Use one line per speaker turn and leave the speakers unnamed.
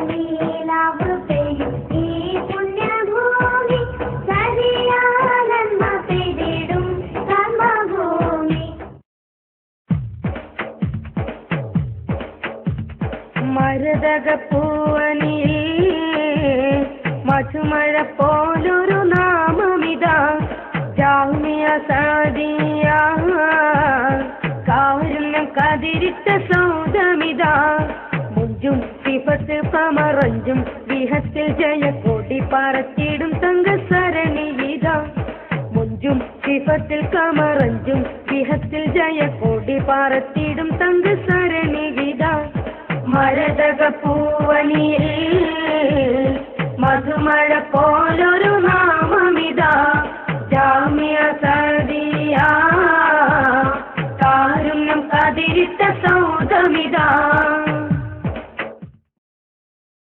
നീലാവ് പെയ്യും ഈ പുണ്യഭൂമി സരിയാനന്മ പെയ്തിടും കർമ്മഭൂമി.
മരതകപ്പൂവനിൽ മധുമഴ പോലൊരു നാമമിതാ ജാമിയ സാദിയ കാരുണ്യം കതിരിട്ട സൗദമിതാ മുഞ്ചും സിഫത്ത് പമറഞ്ചും വിഹത്തിൽ ജയക്കൊടി പറത്തിടും തങ്കസരണിയിതാ മുഞ്ചും സിഫത്തിൽ കമറഞ്ചും വിഹത്തിൽ ജയക്കൊടി പറത്തിടും തങ്കസരണിയിതാ. മരതകപ്പൂവനിൽ മധുമഴ പോലൊരു